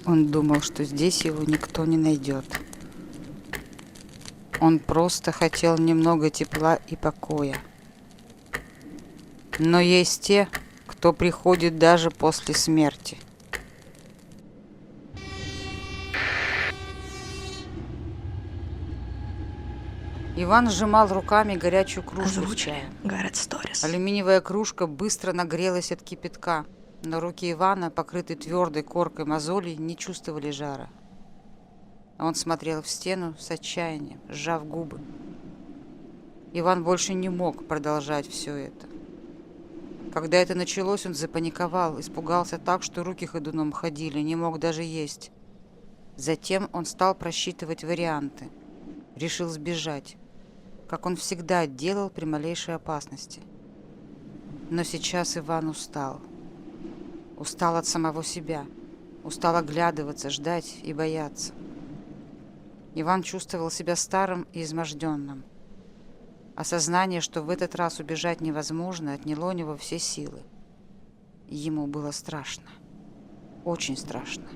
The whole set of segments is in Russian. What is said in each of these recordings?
Он думал, что здесь его никто не найдет. Он просто хотел немного тепла и покоя. Но есть те, кто приходит даже после смерти. Иван сжимал руками горячую кружку с Озвучили чаем. Garrett Stories. Алюминиевая кружка быстро нагрелась от кипятка, но руки Ивана, покрытые твердой коркой мозолей, не чувствовали жара. Он смотрел в стену с отчаянием, сжав губы. Иван больше не мог продолжать все это. Когда это началось, он запаниковал, испугался так, что руки ходуном ходили, не мог даже есть. Затем он стал просчитывать варианты. Решил сбежать, как он всегда делал при малейшей опасности. Но сейчас Иван устал. Устал от самого себя. Устал оглядываться, ждать и бояться. Иван чувствовал себя старым и изможденным. Осознание, что в этот раз убежать невозможно, отняло у него все силы. Ему было страшно. Очень страшно.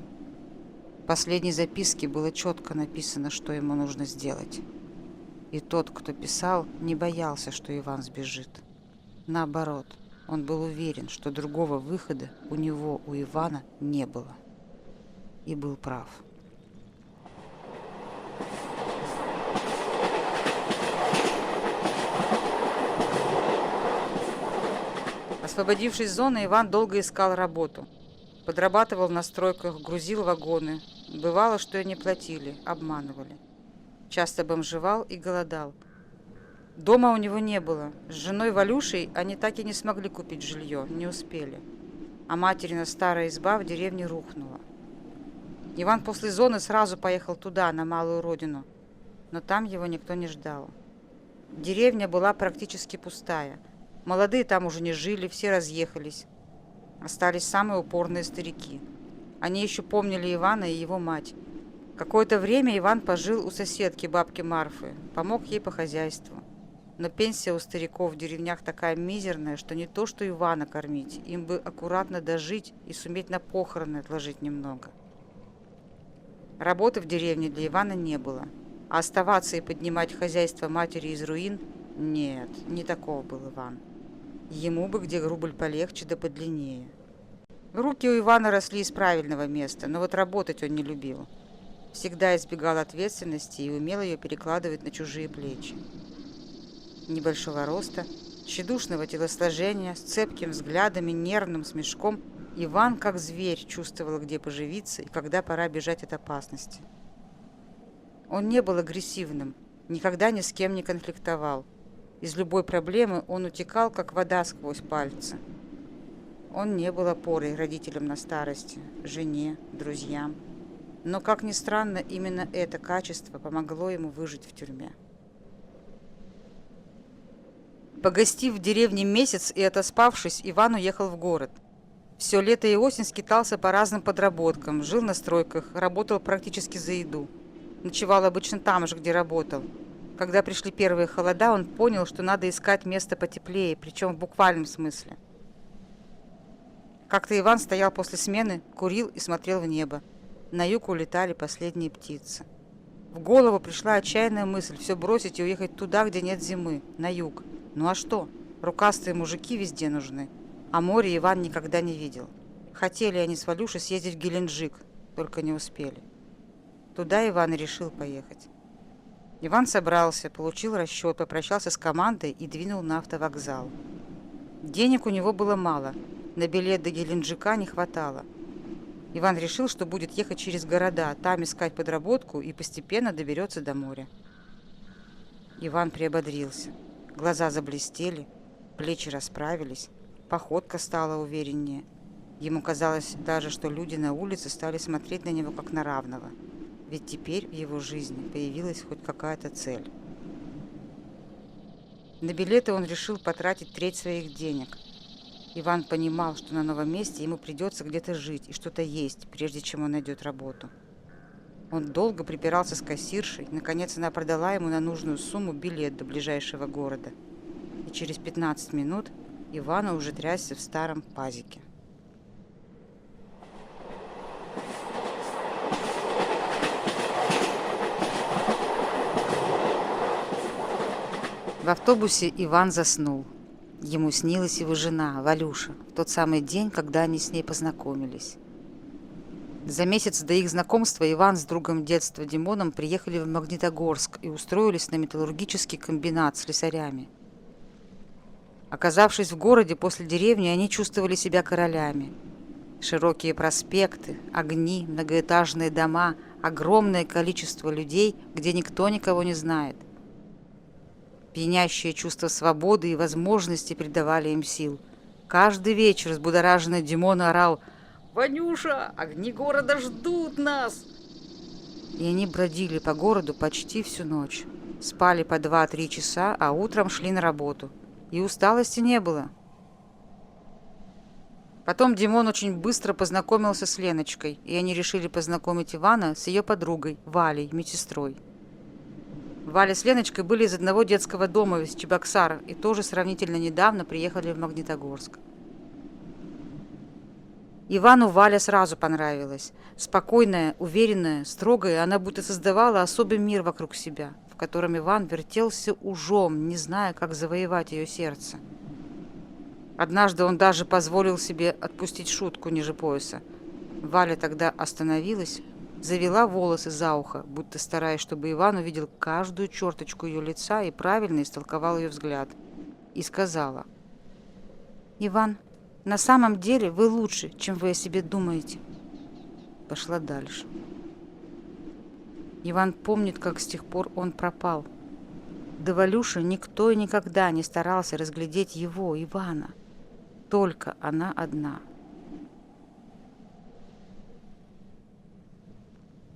В последней записке было четко написано, что ему нужно сделать. И тот, кто писал, не боялся, что Иван сбежит. Наоборот, он был уверен, что другого выхода у него, у Ивана, не было. И был прав. Освободившись из зоны, Иван долго искал работу. Подрабатывал на стройках, грузил вагоны. Бывало, что и не платили, обманывали. Часто бомжевал и голодал. Дома у него не было. С женой Валюшей они так и не смогли купить жилье, не успели. А материна старая изба в деревне рухнула. Иван после зоны сразу поехал туда, на малую родину. Но там его никто не ждал. Деревня была практически пустая. Молодые там уже не жили, все разъехались. Остались самые упорные старики. Они еще помнили Ивана и его мать. Какое-то время Иван пожил у соседки, бабки Марфы, помог ей по хозяйству. Но пенсия у стариков в деревнях такая мизерная, что не то что Ивана кормить, им бы аккуратно дожить и суметь на похороны отложить немного. Работы в деревне для Ивана не было, а оставаться и поднимать хозяйство матери из руин – нет, не таков был Иван. Ему бы где рубль полегче да подлиннее. Руки у Ивана росли из правильного места, но вот работать он не любил. Всегда избегал ответственности и умел ее перекладывать на чужие плечи. Небольшого роста, тщедушного телосложения, с цепким взглядом и нервным смешком, Иван, как зверь, чувствовал, где поживиться и когда пора бежать от опасности. Он не был агрессивным, никогда ни с кем не конфликтовал. Из любой проблемы он утекал, как вода сквозь пальцы. Он не был опорой родителям на старости, жене, друзьям. Но, как ни странно, именно это качество помогло ему выжить в тюрьме. Погостив в деревне месяц и отоспавшись, Иван уехал в город. Все лето и осень скитался по разным подработкам, жил на стройках, работал практически за еду. Ночевал обычно там же, где работал. Когда пришли первые холода, он понял, что надо искать место потеплее, причем в буквальном смысле. Как-то Иван стоял после смены, курил и смотрел в небо. На юг улетали последние птицы. В голову пришла отчаянная мысль все бросить и уехать туда, где нет зимы, на юг. Ну а что? Рукастые мужики везде нужны. А море Иван никогда не видел. Хотели они с Валюшей съездить в Геленджик, только не успели. Туда Иван и решил поехать. Иван собрался, получил расчет, попрощался с командой и двинул на автовокзал. Денег у него было мало, на билет до Геленджика не хватало. Иван решил, что будет ехать через города, там искать подработку и постепенно доберется до моря. Иван приободрился. Глаза заблестели, плечи расправились, походка стала увереннее. Ему казалось даже, что люди на улице стали смотреть на него как на равного. Ведь теперь в его жизни появилась хоть какая-то цель. На билеты он решил потратить треть своих денег. Иван понимал, что на новом месте ему придется где-то жить и что-то есть, прежде чем он найдет работу. Он долго припирался с кассиршей, наконец она продала ему на нужную сумму билет до ближайшего города. И через 15 минут Иван уже трясся в старом пазике. автобусе Иван заснул. Ему снилась его жена, Валюша, в тот самый день, когда они с ней познакомились. За месяц до их знакомства Иван с другом детства Димоном приехали в Магнитогорск и устроились на металлургический комбинат с слесарями. Оказавшись в городе после деревни, они чувствовали себя королями. Широкие проспекты, огни, многоэтажные дома, огромное количество людей, где никто никого не знает. Пьянящее чувство свободы и возможности придавали им сил. Каждый вечер взбудораженный Димон орал: «Ванюша, огни города ждут нас!» И они бродили по городу почти всю ночь. Спали по 2-3 часа, а утром шли на работу. И усталости не было. Потом Димон очень быстро познакомился с Леночкой, и они решили познакомить Ивана с ее подругой, Валей, медсестрой. Валя с Леночкой были из одного детского дома из Чебоксара и тоже сравнительно недавно приехали в Магнитогорск. Ивану Валя сразу понравилась. Спокойная, уверенная, строгая, она будто создавала особый мир вокруг себя, в котором Иван вертелся ужом, не зная, как завоевать ее сердце. Однажды он даже позволил себе отпустить шутку ниже пояса. Валя тогда остановилась, завела волосы за ухо, будто стараясь, чтобы Иван увидел каждую черточку ее лица и правильно истолковал ее взгляд, и сказала: «Иван, на самом деле вы лучше, чем вы о себе думаете». Пошла дальше. Иван помнит, как с тех пор он пропал. До Валюши никто и никогда не старался разглядеть его, Ивана. Только она одна.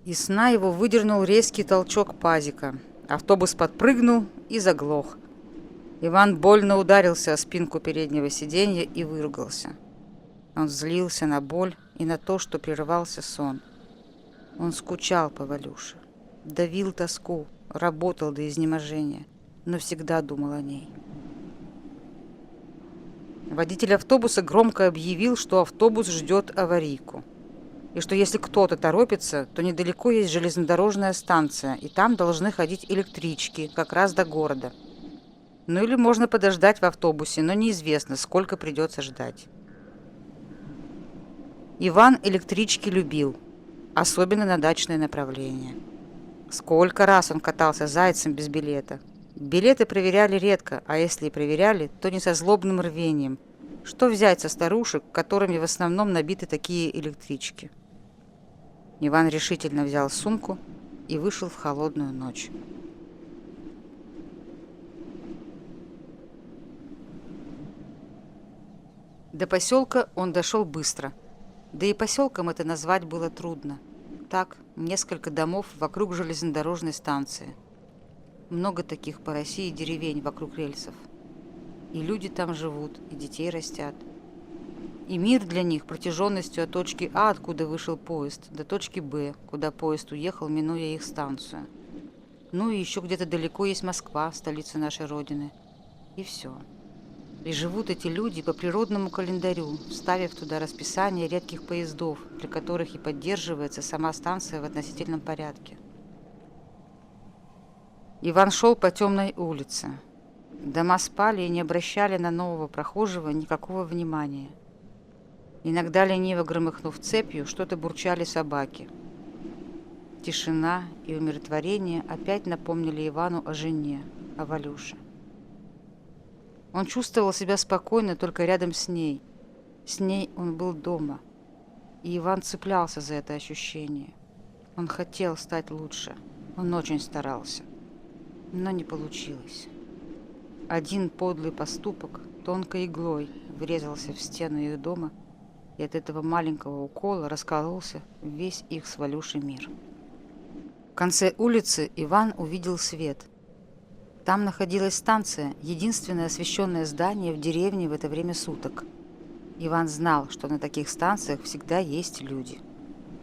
Из сна его выдернул резкий толчок пазика. Автобус подпрыгнул и заглох. Иван больно ударился о спинку переднего сиденья и выругался. Он злился на боль и на то, что прерывался сон. Он скучал по Валюше, давил тоску, работал до изнеможения, но всегда думал о ней. Водитель автобуса громко объявил, что автобус ждет аварийку, и что если кто-то торопится, то недалеко есть железнодорожная станция, и там должны ходить электрички как раз до города. Ну или можно подождать в автобусе, но неизвестно, сколько придется ждать. Иван электрички любил, особенно на дачное направление. Сколько раз он катался зайцем без билета. Билеты проверяли редко, а если и проверяли, то не со злобным рвением. Что взять со старушек, которыми в основном набиты такие электрички? Иван решительно взял сумку и вышел в холодную ночь. До поселка он дошел быстро. Да и поселком это назвать было трудно. Так, несколько домов вокруг железнодорожной станции. Много таких по России деревень вокруг рельсов. И люди там живут, и детей растят. И мир для них протяженностью от точки А, откуда вышел поезд, до точки Б, куда поезд уехал, минуя их станцию. Ну и еще где-то далеко есть Москва, столица нашей Родины. И все. И живут эти люди по природному календарю, вставив туда расписание редких поездов, для которых и поддерживается сама станция в относительном порядке. Иван шел по темной улице. Дома спали и не обращали на нового прохожего никакого внимания. Иногда, лениво громыхнув цепью, что-то бурчали собаки. Тишина и умиротворение опять напомнили Ивану о жене, о Валюше. Он чувствовал себя спокойно только рядом с ней. С ней он был дома. И Иван цеплялся за это ощущение. Он хотел стать лучше. Он очень старался. Но не получилось. Один подлый поступок тонкой иглой врезался в стену их дома, и от этого маленького укола раскололся весь их с Валюшей мир. В конце улицы Иван увидел свет. Там находилась станция, единственное освещенное здание в деревне в это время суток. Иван знал, что на таких станциях всегда есть люди.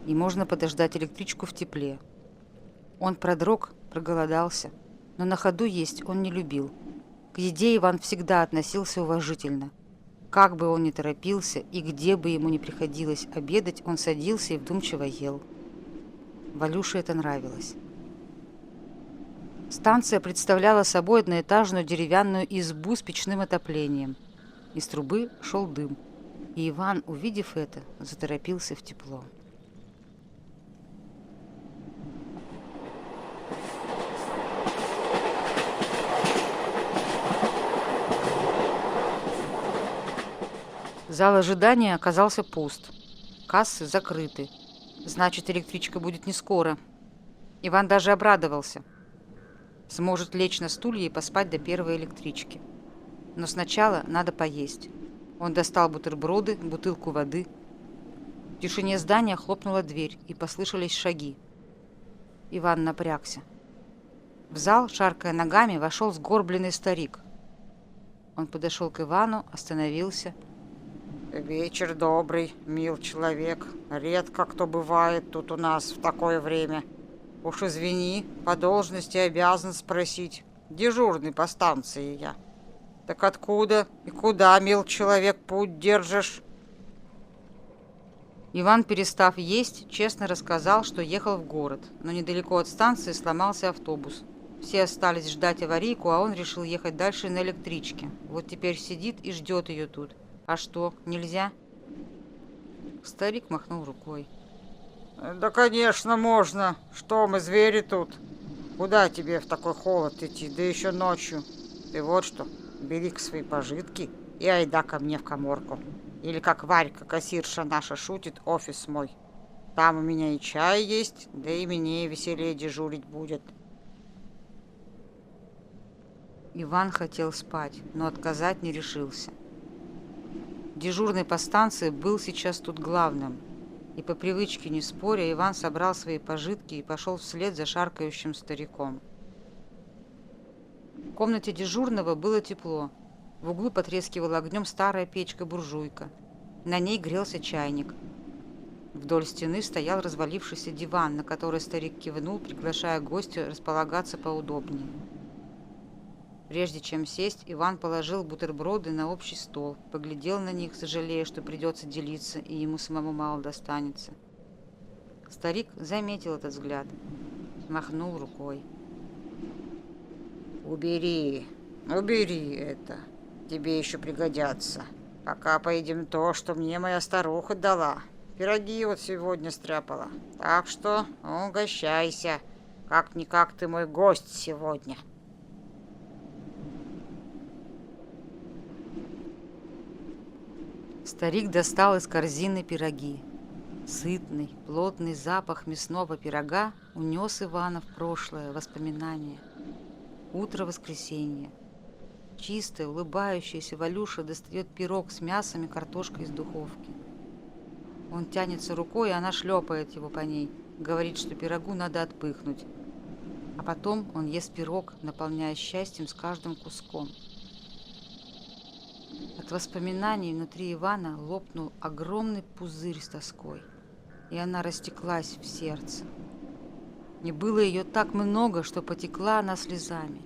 И можно подождать электричку в тепле. Он продрог, проголодался, но на ходу есть он не любил. К еде Иван всегда относился уважительно. Как бы он ни торопился и где бы ему ни приходилось обедать, он садился и вдумчиво ел. Валюше это нравилось. Станция представляла собой одноэтажную деревянную избу с печным отоплением. Из трубы шел дым, и Иван, увидев это, заторопился в тепло. Зал ожидания оказался пуст. Кассы закрыты. Значит, электричка будет не скоро. Иван даже обрадовался. Сможет лечь на стулья и поспать до первой электрички. Но сначала надо поесть. Он достал бутерброды, бутылку воды. В тишине здания хлопнула дверь, и послышались шаги. Иван напрягся. В зал, шаркая ногами, вошел сгорбленный старик. Он подошел к Ивану, остановился. Вечер добрый, мил человек. Редко кто бывает тут у нас в такое время. Уж извини, по должности обязан спросить. Дежурный по станции я. Так откуда и куда, мил человек, путь держишь? Иван, перестав есть, честно рассказал, что ехал в город, но недалеко от станции сломался автобус. Все остались ждать аварийку, а он решил ехать дальше на электричке. Вот теперь сидит и ждет ее тут. А что, нельзя? Старик махнул рукой. Да, конечно, можно. Что мы, звери тут? Куда тебе в такой холод идти, да еще ночью? Ты вот что, бери свои пожитки и айда ко мне в каморку. Или как Варька, кассирша наша, шутит, офис мой. Там у меня и чай есть, да и мне веселее дежурить будет. Иван хотел спать, но отказать не решился. Дежурный по станции был сейчас тут главным, и по привычке не споря Иван собрал свои пожитки и пошел вслед за шаркающим стариком. В комнате дежурного было тепло. В углу потрескивала огнем старая печка-буржуйка. На ней грелся чайник. Вдоль стены стоял развалившийся диван, на который старик кивнул, приглашая гостя располагаться поудобнее. Прежде чем сесть, Иван положил бутерброды на общий стол, поглядел на них, сожалея, что придется делиться, и ему самому мало достанется. Старик заметил этот взгляд, махнул рукой. Убери это, тебе еще пригодятся. Пока поедим то, что мне моя старуха дала. Пироги вот сегодня стряпала. Так что угощайся. Как-никак ты мой гость сегодня. Старик достал из корзины пироги. Сытный, плотный запах мясного пирога унес Ивана в прошлое воспоминание. Утро воскресенья. Чистая, улыбающаяся Валюша достает пирог с мясом и картошкой из духовки. Он тянется рукой, и она шлепает его по ней, говорит, что пирогу надо отпыхнуть. А потом он ест пирог, наполняя счастьем с каждым куском. От воспоминаний внутри Ивана лопнул огромный пузырь с тоской, и она растеклась в сердце. И было ее так много, что потекла она слезами.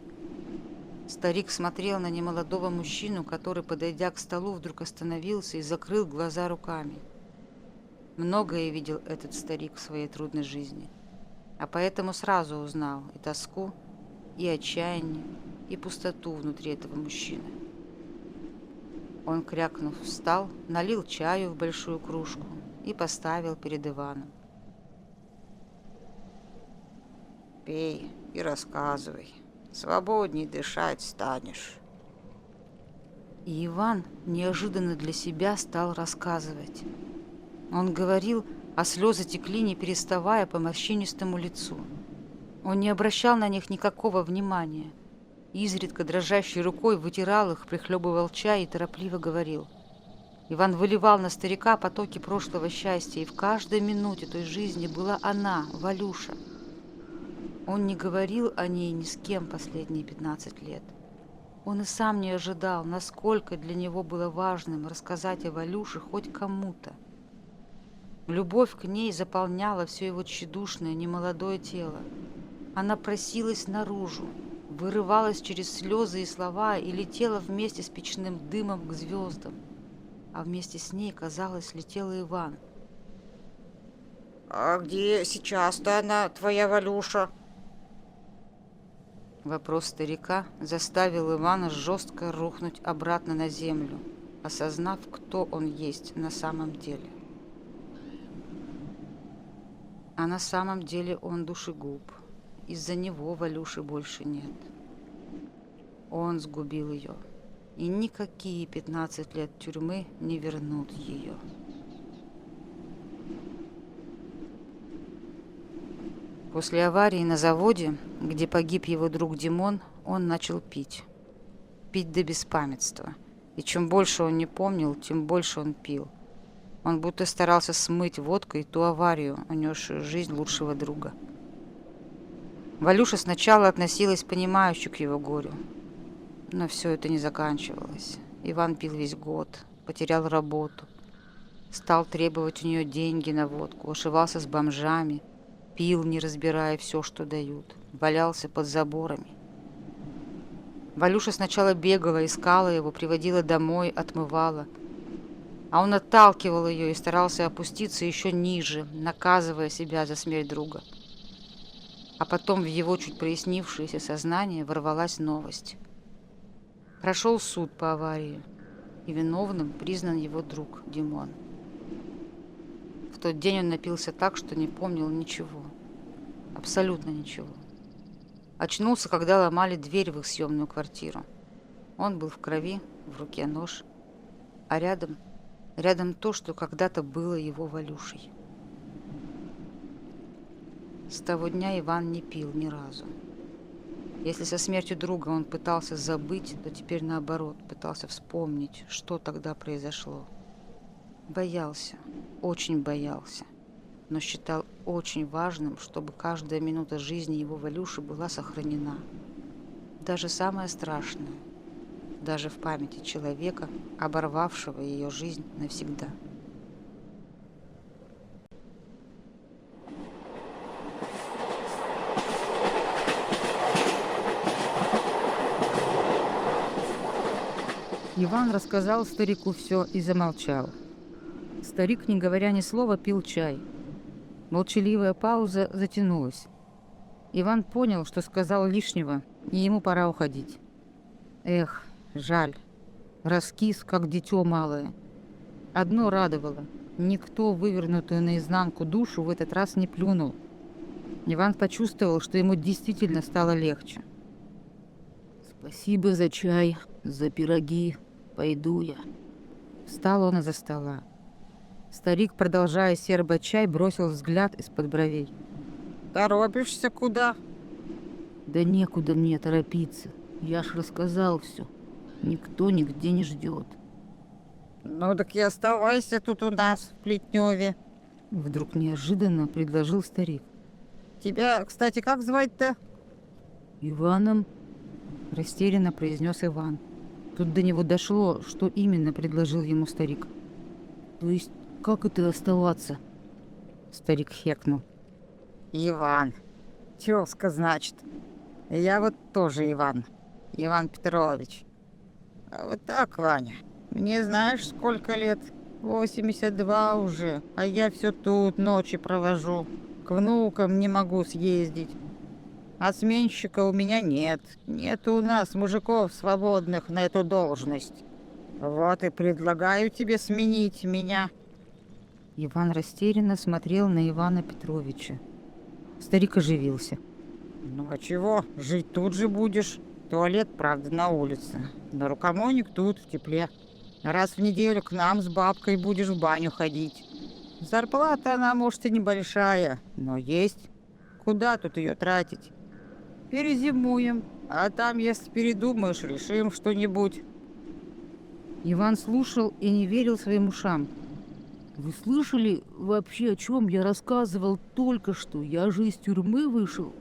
Старик смотрел на немолодого мужчину, который, подойдя к столу, вдруг остановился и закрыл глаза руками. Многое видел этот старик в своей трудной жизни, а поэтому сразу узнал и тоску, и отчаяние, и пустоту внутри этого мужчины. Он, крякнув, встал, налил чаю в большую кружку и поставил перед Иваном. Пей и рассказывай. Свободней дышать станешь. И Иван неожиданно для себя стал рассказывать. Он говорил, а слезы текли, не переставая, по морщинистому лицу. Он не обращал на них никакого внимания. Изредка дрожащей рукой вытирал их, прихлебывал чай и торопливо говорил. Иван выливал на старика потоки прошлого счастья, и в каждой минуте той жизни была она, Валюша. Он не говорил о ней ни с кем последние 15 лет. Он и сам не ожидал, насколько для него было важным рассказать о Валюше хоть кому-то. Любовь к ней заполняла все его тщедушное, немолодое тело. Она просилась наружу, вырывалась через слезы и слова и летела вместе с печным дымом к звездам. А вместе с ней, казалось, летел и Иван. А где сейчас-то она, твоя Валюша? Вопрос старика заставил Ивана жестко рухнуть обратно на землю, осознав, кто он есть на самом деле. А на самом деле он душегуб. Из-за него Валюши больше нет. Он сгубил ее, и никакие 15 лет тюрьмы не вернут ее. После аварии на заводе, где погиб его друг Димон, он начал пить. Пить до беспамятства. И чем больше он не помнил, тем больше он пил. Он будто старался смыть водкой ту аварию, унесшую жизнь лучшего друга. Валюша сначала относилась понимающе к его горю. Но все это не заканчивалось. Иван пил весь год, потерял работу. Стал требовать у нее деньги на водку, ошивался с бомжами, пил, не разбирая все, что дают, валялся под заборами. Валюша сначала бегала, искала его, приводила домой, отмывала. А он отталкивал ее и старался опуститься еще ниже, наказывая себя за смерть друга. А потом в его чуть прояснившееся сознание ворвалась новость. Прошел суд по аварии, и виновным признан его друг Димон. В тот день он напился так, что не помнил ничего. Абсолютно ничего. Очнулся, когда ломали дверь в их съемную квартиру. Он был в крови, в руке нож, а рядом то, что когда-то было его Валюшей. С того дня Иван не пил ни разу. Если со смертью друга он пытался забыть, то теперь наоборот, пытался вспомнить, что тогда произошло. Боялся, очень боялся, но считал очень важным, чтобы каждая минута жизни его Валюши была сохранена. Даже самое страшное, даже в памяти человека, оборвавшего ее жизнь навсегда. Иван рассказал старику все и замолчал. Старик, не говоря ни слова, пил чай. Молчаливая пауза затянулась. Иван понял, что сказал лишнего, и ему пора уходить. Эх, жаль. Раскис, как дитё малое. Одно радовало. Никто вывернутую наизнанку душу в этот раз не плюнул. Иван почувствовал, что ему действительно стало легче. «Спасибо за чай, за пироги. Пойду я». Встал он из-за стола. Старик, продолжая сербать чай, бросил взгляд из-под бровей. Торопишься куда? Да некуда мне торопиться. Я ж рассказал все. Никто нигде не ждет. Ну так и оставайся тут у нас, в Плетневе. Вдруг неожиданно предложил старик. Тебя, кстати, как звать-то? Иваном? Растерянно произнес Иван. Тут до него дошло, что именно предложил ему старик. То есть, как это оставаться? Старик хекнул. Иван. Тёзка, значит. Я вот тоже Иван. Иван Петрович. А вот так, Ваня. Мне знаешь, сколько лет? 82 уже. А я все тут ночи провожу. К внукам не могу съездить. А сменщика у меня нет. Нет у нас мужиков свободных на эту должность. Вот и предлагаю тебе сменить меня. Иван растерянно смотрел на Ивана Петровича. Старик оживился. Ну а чего? Жить тут же будешь. Туалет, правда, на улице. Но рукомойник тут, в тепле. Раз в неделю к нам с бабкой будешь в баню ходить. Зарплата она, может, и небольшая, но есть. Куда тут ее тратить? Перезимуем, а там, если передумаешь, решим что-нибудь. Иван слушал и не верил своим ушам. Вы слышали вообще, о чем я рассказывал только что? Я же из тюрьмы вышел.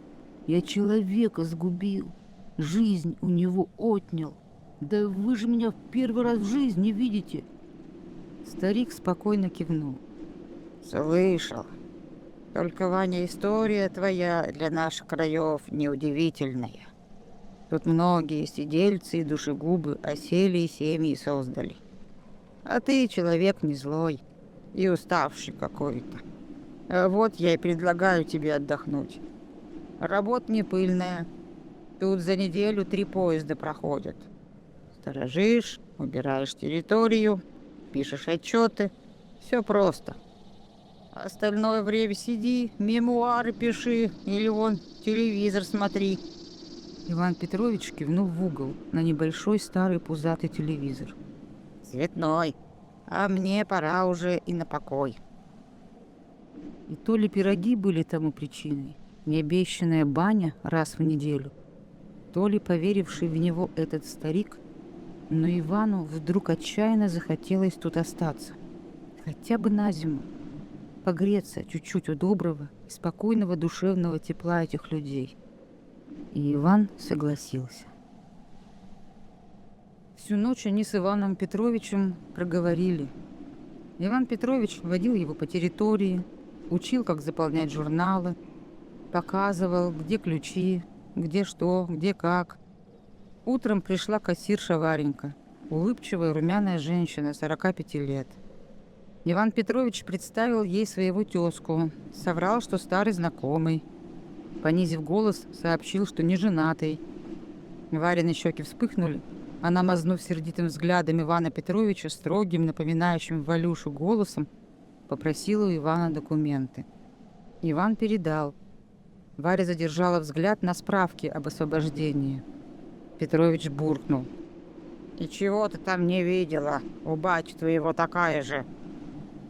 Я человека сгубил. Жизнь у него отнял. Да вы же меня в первый раз в жизни видите. Старик спокойно кивнул. Слышал. Только, Ваня, история твоя для наших краев неудивительная. Тут многие сидельцы и душегубы осели и семьи создали. А ты человек не злой и уставший какой-то. А вот я и предлагаю тебе отдохнуть. Работа не пыльная. Тут за неделю 3 поезда проходят. Сторожишь, убираешь территорию, пишешь отчеты. Все просто. Остальное время сиди, мемуары пиши или вон телевизор смотри. Иван Петрович кивнул в угол на небольшой старый пузатый телевизор. Цветной. А мне пора уже и на покой. И то ли пироги были тому причиной, необещанная баня раз в неделю, то ли поверивший в него этот старик, но Ивану вдруг отчаянно захотелось тут остаться. Хотя бы на зиму. Погреться чуть-чуть у доброго и спокойного душевного тепла этих людей. И Иван согласился. Всю ночь они с Иваном Петровичем проговорили. Иван Петрович водил его по территории, учил, как заполнять журналы, показывал, где ключи, где что, где как. Утром пришла кассирша Варенька, улыбчивая румяная женщина 45 лет. Иван Петрович представил ей своего тезку, соврал, что старый знакомый. Понизив голос, сообщил, что не женатый. Варины щеки вспыхнули. Она, мазнув сердитым взглядом Ивана Петровича, строгим, напоминающим Валюшу голосом, попросила у Ивана документы. Иван передал. Варя задержала взгляд на справки об освобождении. Петрович буркнул. И чего ты там не видела? У бати твоего такая же.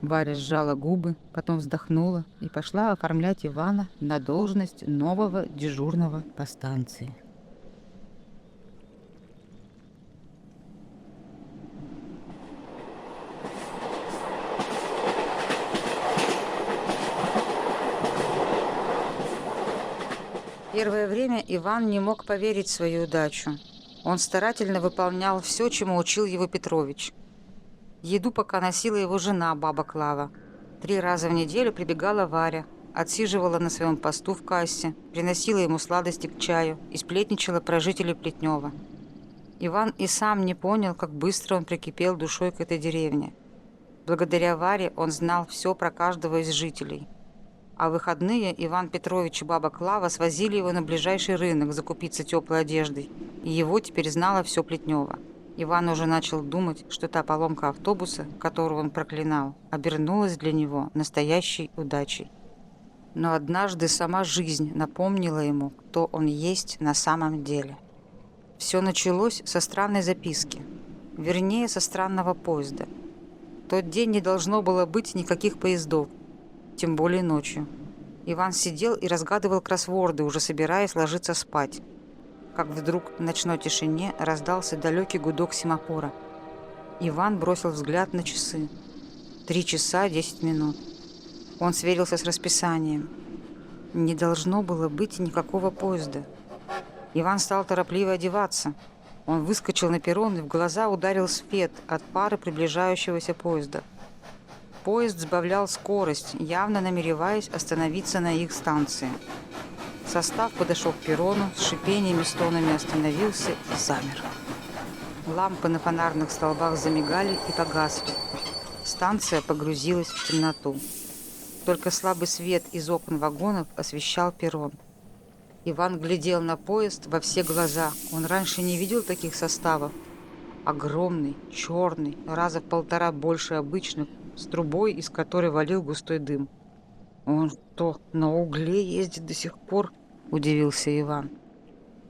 Варя сжала губы, потом вздохнула и пошла оформлять Ивана на должность нового дежурного по станции. Первое время Иван не мог поверить в свою удачу. Он старательно выполнял все, чему учил его Петрович. Еду пока носила его жена, баба Клава. 3 раза в неделю прибегала Варя, отсиживала на своем посту в кассе, приносила ему сладости к чаю и сплетничала про жителей Плетнева. Иван и сам не понял, как быстро он прикипел душой к этой деревне. Благодаря Варе он знал все про каждого из жителей. А в выходные Иван Петрович и баба Клава свозили его на ближайший рынок закупиться теплой одеждой, и его теперь знало все Плетнево. Иван уже начал думать, что та поломка автобуса, которую он проклинал, обернулась для него настоящей удачей. Но однажды сама жизнь напомнила ему, кто он есть на самом деле. Все началось со странной записки, вернее, со странного поезда. В тот день не должно было быть никаких поездов, тем более ночью. Иван сидел и разгадывал кроссворды, уже собираясь ложиться спать. Как вдруг в ночной тишине раздался далекий гудок семафора. Иван бросил взгляд на часы. 3 часа 10 минут. Он сверился с расписанием. Не должно было быть никакого поезда. Иван стал торопливо одеваться. Он выскочил на перрон, и в глаза ударил свет от пары приближающегося поезда. Поезд сбавлял скорость, явно намереваясь остановиться на их станции. Состав подошел к перрону, с шипением и стонами остановился и замер. Лампы на фонарных столбах замигали и погасли. Станция погрузилась в темноту. Только слабый свет из окон вагонов освещал перрон. Иван глядел на поезд во все глаза. Он раньше не видел таких составов. Огромный, черный, раза в 1,5 больше обычных, с трубой, из которой валил густой дым. «Он что, на угле ездит до сих пор?» – удивился Иван.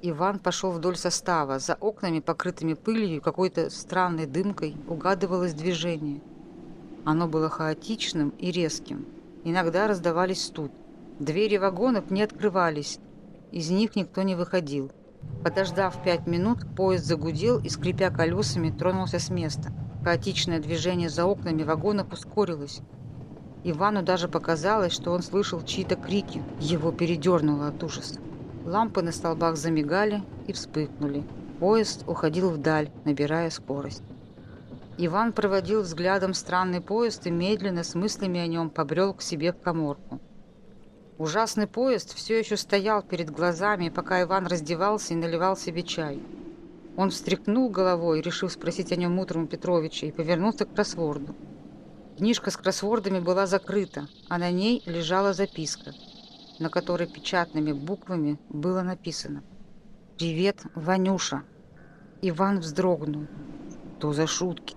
Иван пошел вдоль состава. За окнами, покрытыми пылью и какой-то странной дымкой, угадывалось движение. Оно было хаотичным и резким. Иногда раздавались стук. Двери вагонов не открывались. Из них никто не выходил. Подождав 5 минут, поезд загудел и, скрипя колесами, тронулся с места. Хаотичное движение за окнами вагонов ускорилось. Ивану даже показалось, что он слышал чьи-то крики. Его передернуло от ужаса. Лампы на столбах замигали и вспыхнули. Поезд уходил вдаль, набирая скорость. Иван проводил взглядом странный поезд и медленно, с мыслями о нем, побрел к себе в каморку. Ужасный поезд все еще стоял перед глазами, пока Иван раздевался и наливал себе чай. Он встряхнул головой, решив спросить о нем утром у Петровича, и повернулся к кроссворду. Книжка с кроссвордами была закрыта, а на ней лежала записка, на которой печатными буквами было написано: «Привет, Ванюша!» Иван вздрогнул. Что за шутки?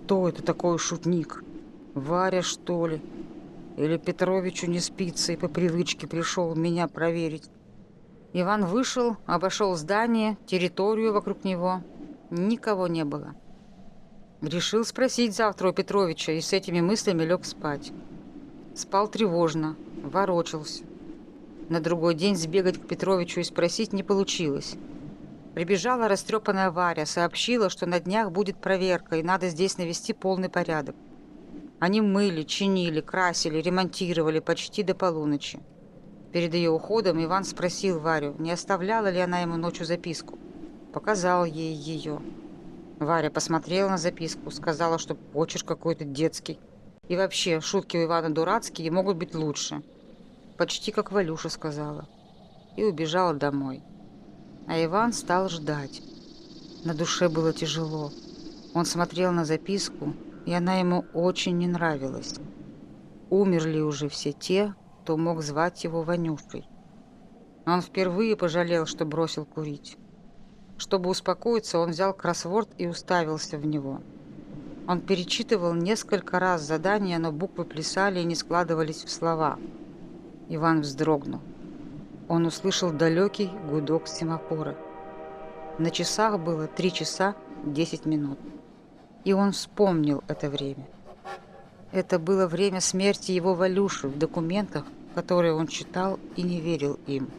Кто это такой шутник? Варя, что ли? Или Петровичу не спится и по привычке пришел меня проверить? Иван вышел, обошел здание, территорию вокруг него. Никого не было. Решил спросить завтра у Петровича и с этими мыслями лег спать. Спал тревожно, ворочался. На другой день сбегать к Петровичу и спросить не получилось. Прибежала растрепанная Варя, сообщила, что на днях будет проверка и надо здесь навести полный порядок. Они мыли, чинили, красили, ремонтировали почти до полуночи. Перед ее уходом Иван спросил Варю, не оставляла ли она ему ночью записку. Показал ей ее. Варя посмотрела на записку, сказала, что почерк какой-то детский. И вообще, шутки у Ивана дурацкие и могут быть лучше. Почти как Валюша сказала. И убежала домой. А Иван стал ждать. На душе было тяжело. Он смотрел на записку, и она ему очень не нравилась. Умерли уже все те, кто мог звать его Ванюшей. Он впервые пожалел, что бросил курить. Чтобы успокоиться, он взял кроссворд и уставился в него. Он перечитывал несколько раз задания, но буквы плясали и не складывались в слова. Иван вздрогнул. Он услышал далекий гудок семафора. На часах было 3 часа 10 минут. И он вспомнил это время. Это было время смерти его Валюши в документах, которые он читал и не верил им.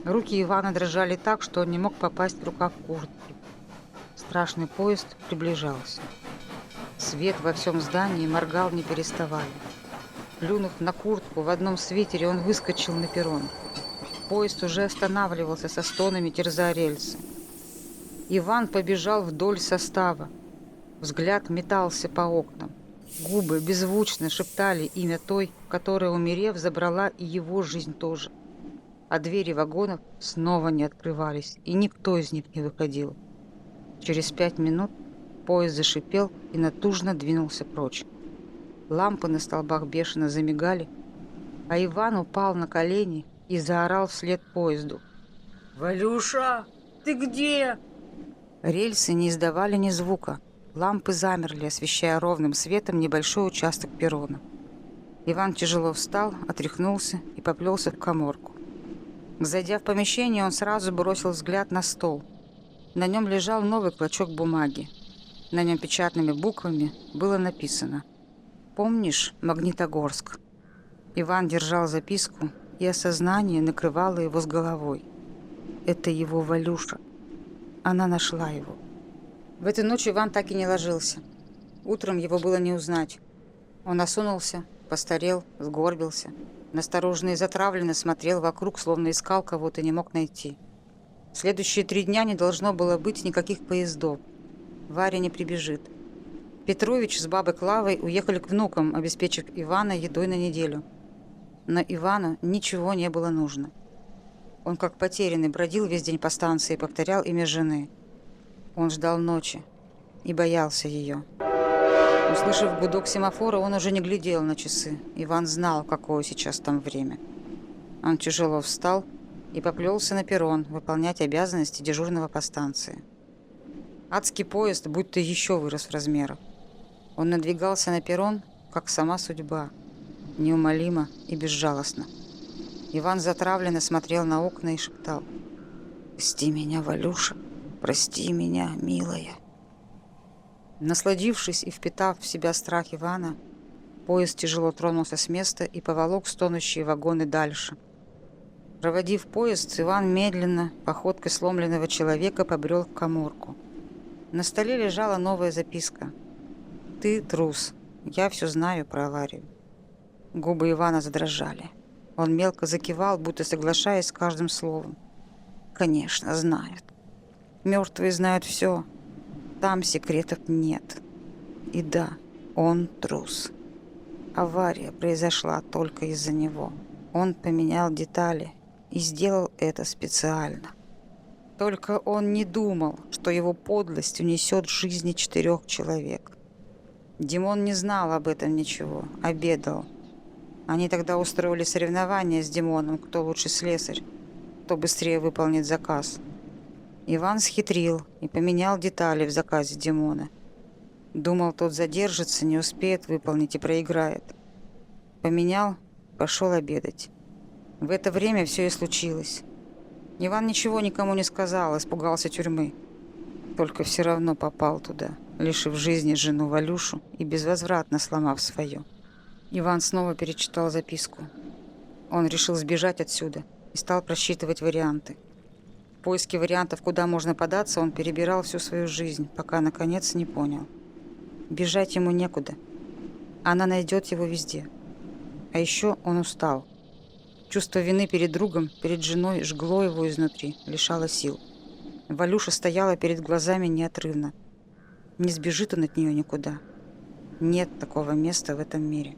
Руки Ивана дрожали так, что он не мог попасть в рукав куртки. Страшный поезд приближался. Свет во всем здании моргал не переставая. Плюнув на куртку, в одном свитере он выскочил на перрон. Поезд уже останавливался со стонами, терзая рельсы. Иван побежал вдоль состава. Взгляд метался по окнам. Губы беззвучно шептали имя той, которая, умерев, забрала и его жизнь тоже. А двери вагонов снова не открывались, и никто из них не выходил. Через 5 минут поезд зашипел и натужно двинулся прочь. Лампы на столбах бешено замигали, а Иван упал на колени и заорал вслед поезду. «Валюша, ты где?» Рельсы не издавали ни звука. Лампы замерли, освещая ровным светом небольшой участок перрона. Иван тяжело встал, отряхнулся и поплелся в каморку. Зайдя в помещение, он сразу бросил взгляд на стол. На нем лежал новый клочок бумаги. На нем печатными буквами было написано: «Помнишь Магнитогорск?» Иван держал записку, и осознание накрывало его с головой. Это его Валюша. Она нашла его. В эту ночь Иван так и не ложился. Утром его было не узнать. Он осунулся, постарел, сгорбился. Настороженно и затравленно смотрел вокруг, словно искал кого-то и не мог найти. В следующие 3 дня не должно было быть никаких поездов. Варя не прибежит. Петрович с бабой Клавой уехали к внукам, обеспечив Ивана едой на неделю. Но Ивану ничего не было нужно. Он как потерянный бродил весь день по станции и повторял имя жены. Он ждал ночи и боялся ее. Услышав гудок семафора, он уже не глядел на часы. Иван знал, какое сейчас там время. Он тяжело встал и поплелся на перрон выполнять обязанности дежурного по станции. Адский поезд будто еще вырос в размерах. Он надвигался на перрон, как сама судьба, неумолимо и безжалостно. Иван затравленно смотрел на окна и шептал: «Прости меня, Валюша, прости меня, милая». Насладившись и впитав в себя страх Ивана, поезд тяжело тронулся с места и поволок стонущие вагоны дальше. Проводив поезд, Иван медленно, походкой сломленного человека, побрел в каморку. На столе лежала новая записка: «Ты трус. Я все знаю про аварию». Губы Ивана задрожали. Он мелко закивал, будто соглашаясь с каждым словом. «Конечно, знают. Мертвые знают все. Там секретов нет. И да, он трус. Авария произошла только из-за него. Он поменял детали и сделал это специально. Только он не думал, что его подлость унесет жизни 4 человек. Димон не знал об этом ничего, обедал. Они тогда устроили соревнования с Димоном, кто лучше слесарь. кто быстрее выполнит заказ. Иван схитрил и поменял детали в заказе Димона. Думал, тот задержится, не успеет выполнить и проиграет. Поменял, пошел обедать. В это время все и случилось. Иван ничего никому не сказал, испугался тюрьмы. Только все равно попал туда, лишив жизни жену Валюшу и безвозвратно сломав свое. Иван снова перечитал записку. Он решил сбежать отсюда и стал просчитывать варианты. В поиске вариантов, куда можно податься, он перебирал всю свою жизнь, пока, наконец, не понял. Бежать ему некуда. Она найдет его везде. А еще он устал. Чувство вины перед другом, перед женой жгло его изнутри, лишало сил. Валюша стояла перед глазами неотрывно. Не сбежит он от нее никуда. Нет такого места в этом мире.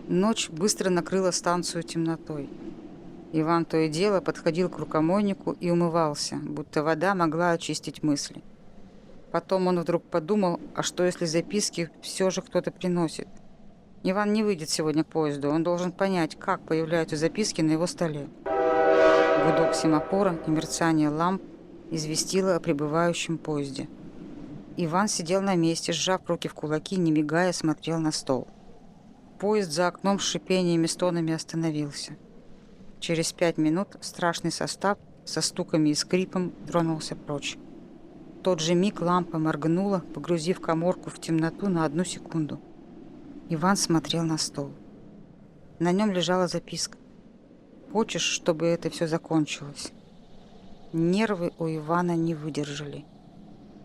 Ночь быстро накрыла станцию темнотой. Иван то и дело подходил к рукомойнику и умывался, будто вода могла очистить мысли. Потом он вдруг подумал, а что если записки все же кто-то приносит? Иван не выйдет сегодня к поезду, он должен понять, как появляются записки на его столе. Гудок семафора и мерцание ламп известило о прибывающем поезде. Иван сидел на месте, сжав руки в кулаки, не мигая, смотрел на стол. Поезд за окном с шипением и стонами остановился. Через 5 минут страшный состав со стуками и скрипом тронулся прочь. В тот же миг лампа моргнула, погрузив каморку в темноту на 1 секунду. Иван смотрел на стол. На нем лежала записка. «Хочешь, чтобы это все закончилось?» Нервы у Ивана не выдержали.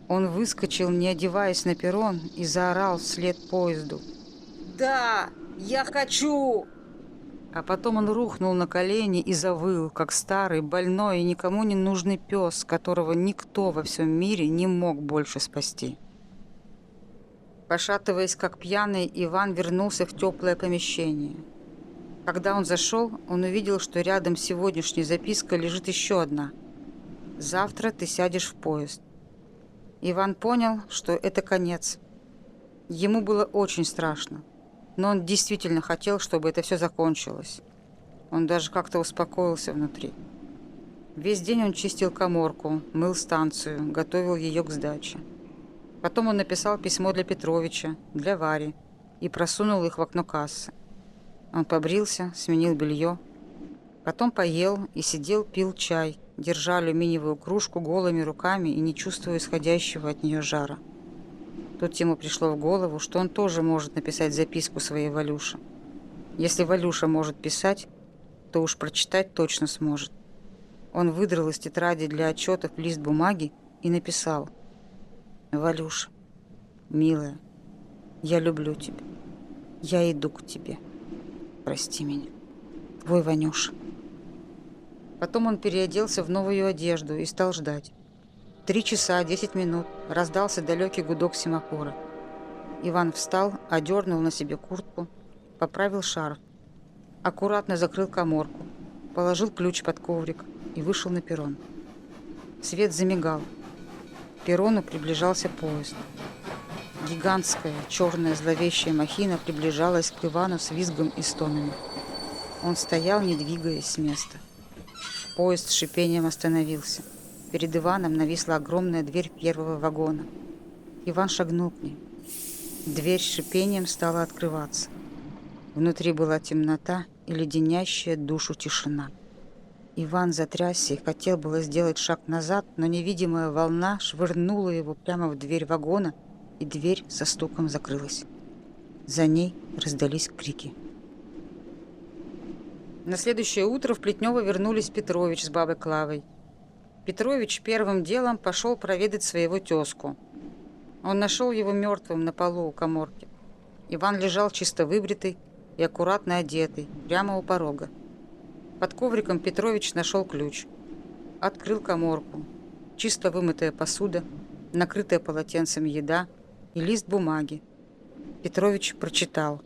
Он выскочил, не одеваясь, на перрон и заорал вслед поезду: «Да, я хочу!» А потом он рухнул на колени и завыл, как старый, больной и никому не нужный пес, которого никто во всем мире не мог больше спасти. Пошатываясь, как пьяный, Иван вернулся в теплое помещение. Когда он зашел, он увидел, что рядом с сегодняшней запиской лежит еще одна. «Завтра ты сядешь в поезд». Иван понял, что это конец. Ему было очень страшно. Но он действительно хотел, чтобы это все закончилось. Он даже как-то успокоился внутри. Весь день он чистил каморку, мыл станцию, готовил ее к сдаче. Потом он написал письмо для Петровича, для Вари и просунул их в окно кассы. Он побрился, сменил белье. Потом поел и сидел, пил чай, держа алюминиевую кружку голыми руками и не чувствуя исходящего от нее жара. Тут ему пришло в голову, что он тоже может написать записку своей Валюше. Если Валюша может писать, то уж прочитать точно сможет. Он выдрал из тетради для отчетов лист бумаги и написал: «Валюша, милая, я люблю тебя. Я иду к тебе. Прости меня. Твой Ванюша». Потом он переоделся в новую одежду и стал ждать. 3 часа 10 минут раздался далекий гудок семафора. Иван встал, одернул на себе куртку, поправил шарф, аккуратно закрыл каморку, положил ключ под коврик и вышел на перрон. Свет замигал. К перрону приближался поезд. Гигантская, черная, зловещая махина приближалась к Ивану с визгом и стонами. Он стоял, не двигаясь с места. Поезд с шипением остановился. Перед Иваном нависла огромная дверь первого вагона. Иван шагнул к ней. Дверь с шипением стала открываться. Внутри была темнота и леденящая душу тишина. Иван затрясся и хотел было сделать шаг назад, но невидимая волна швырнула его прямо в дверь вагона, и дверь со стуком закрылась. За ней раздались крики. На следующее утро в Плетнево вернулись Петрович с бабой Клавой. Петрович первым делом пошел проведать своего тезку. Он нашел его мертвым на полу у каморки. Иван лежал чисто выбритый и аккуратно одетый, прямо у порога. Под ковриком Петрович нашел ключ. Открыл каморку. Чисто вымытая посуда, накрытая полотенцем еда и лист бумаги. Петрович прочитал: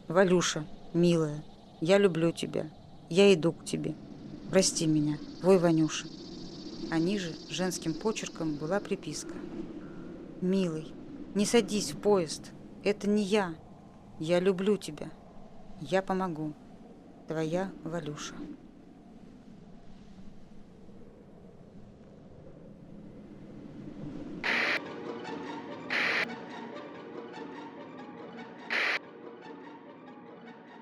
«Валюша, милая, я люблю тебя. Я иду к тебе. Прости меня, твой Ванюша». А ниже женским почерком была приписка: «Милый, не садись в поезд. Это не я. Я люблю тебя. Я помогу. Твоя Валюша».